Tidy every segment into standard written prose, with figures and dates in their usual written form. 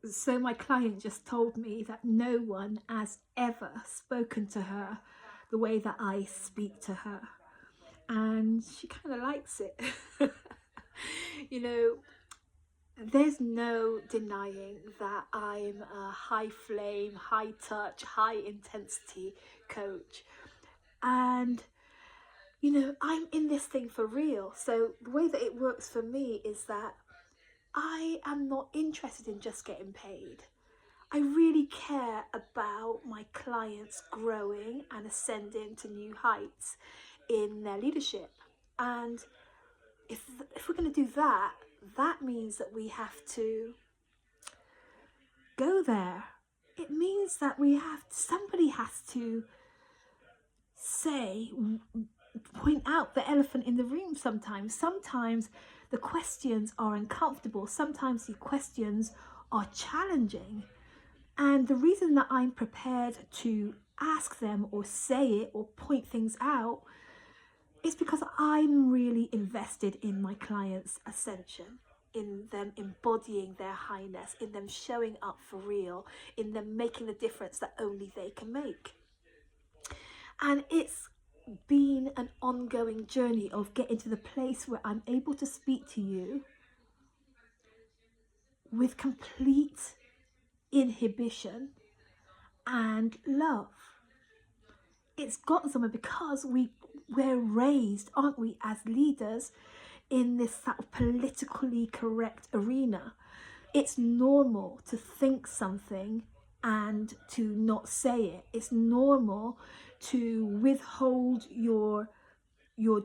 So my client just told me that no one has ever spoken to her the way that I speak to her, and she kind of likes it. You know, there's no denying that I'm a high flame, high touch, high intensity coach. And, you know, I'm in this thing for real. So the way that it works for me is that I am not interested in just getting paid. I really care about my clients growing and ascending to new heights in their leadership. And if we're going to do that, that means that we have to go there. It means that somebody has to say, point out the elephant in the room sometimes. Sometimes the questions are uncomfortable. Sometimes the questions are challenging. And the reason that I'm prepared to ask them or say it or point things out is because I'm really invested in my clients' ascension, in them embodying their highness, in them showing up for real, in them making the difference that only they can make. And it's been an ongoing journey of getting to the place where I'm able to speak to you with complete inhibition and love. It's gotten somewhere because we're raised, aren't we, as leaders in this sort of politically correct arena. It's normal to think something and to not say it. It's normal to withhold your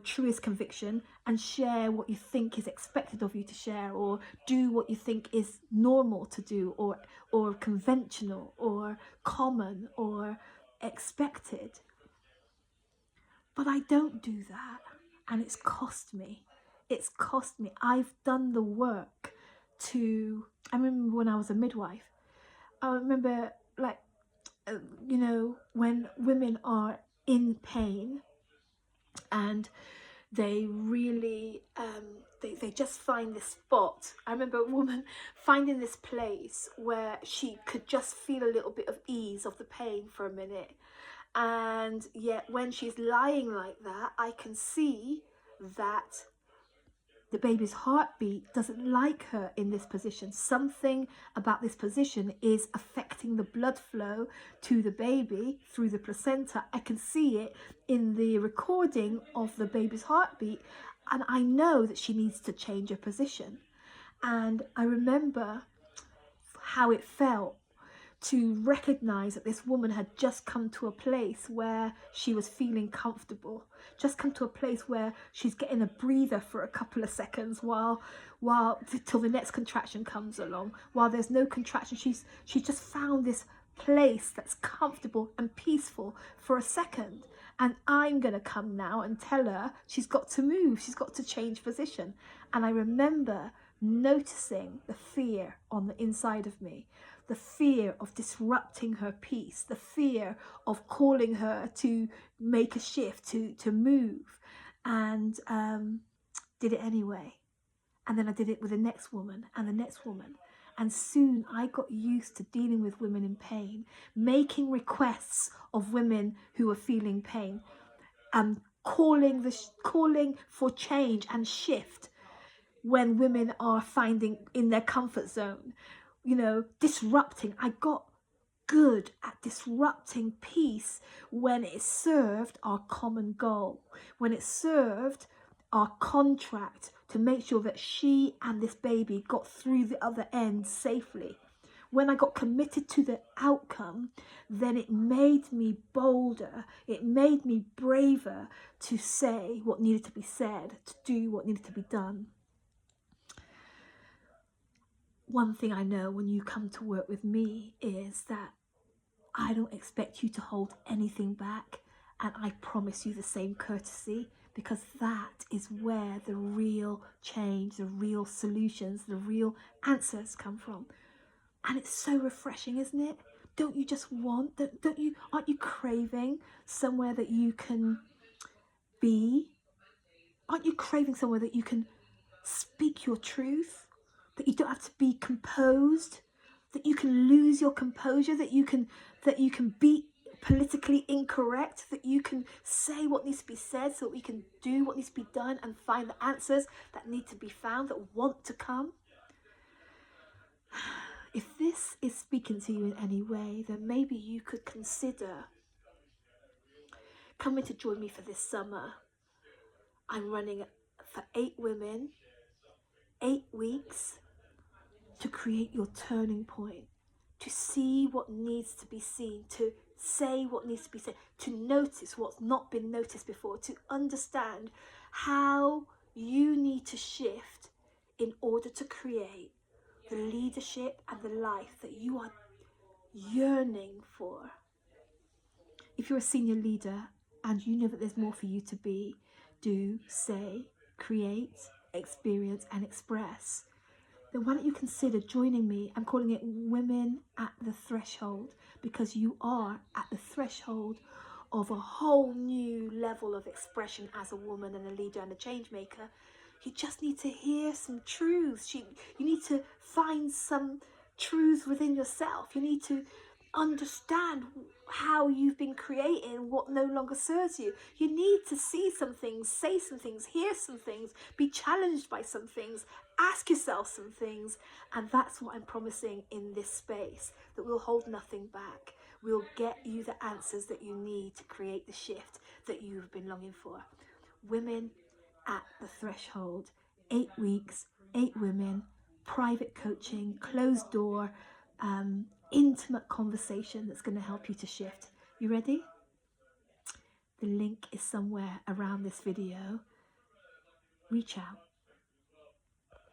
truest conviction and share what you think is expected of you to share, or do what you think is normal to do, or conventional or common or expected. But I don't do that, and it's cost me. I've done the work to. I remember when I was a midwife. I remember, like, you know, when women are in pain and they really they just find this spot. I remember a woman finding this place where she could just feel a little bit of ease of the pain for a minute, and yet when she's lying like that, I can see that the baby's heartbeat doesn't like her in this position. Something about this position is affecting the blood flow to the baby through the placenta. I can see it in the recording of the baby's heartbeat, and I know that she needs to change her position. And I remember how it felt to recognize that this woman had just come to a place where she was feeling comfortable, just come to a place where she's getting a breather for a couple of seconds while till the next contraction comes along. While there's no contraction, she's just found this place that's comfortable and peaceful for a second. And I'm gonna come now and tell her she's got to move, she's got to change position. And I remember noticing the fear on the inside of me, the fear of disrupting her peace, the fear of calling her to make a shift, to move, and did it anyway. And then I did it with the next woman and the next woman. And soon I got used to dealing with women in pain, making requests of women who were feeling pain, calling for change and shift when women are finding in their comfort zone, you know, disrupting. I got good at disrupting peace when it served our common goal, when it served our contract to make sure that she and this baby got through the other end safely. When I got committed to the outcome, then it made me bolder, it made me braver to say what needed to be said, to do what needed to be done. One thing I know when you come to work with me is that I don't expect you to hold anything back, and I promise you the same courtesy, because that is where the real change, the real solutions, the real answers come from. And it's so refreshing, isn't it? Don't you just want, aren't you craving somewhere that you can be? Aren't you craving somewhere that you can speak your truth? That you don't have to be composed, that you can lose your composure, that you can be politically incorrect, that you can say what needs to be said so that we can do what needs to be done and find the answers that need to be found, that want to come. If this is speaking to you in any way, then maybe you could consider coming to join me for this summer. I'm running for 8 women, 8 weeks, to create your turning point, to see what needs to be seen, to say what needs to be said, to notice what's not been noticed before, to understand how you need to shift in order to create the leadership and the life that you are yearning for. If you're a senior leader and you know that there's more for you to be, do, say, create, experience and express, then why don't you consider joining me? I'm calling it Women at the Threshold, because you are at the threshold of a whole new level of expression as a woman and a leader and a change maker. You just need to hear some truths. You need to find some truths within yourself. You need to understand how you've been creating what no longer serves you. You need to see some things, say some things, hear some things, be challenged by some things, ask yourself some things. And that's what I'm promising in this space, that we'll hold nothing back. We'll get you the answers that you need to create the shift that you've been longing for. Women at the Threshold, 8 weeks, 8 women, private coaching, closed door, intimate conversation that's going to help you to shift. You ready? The link is somewhere around this video. Reach out.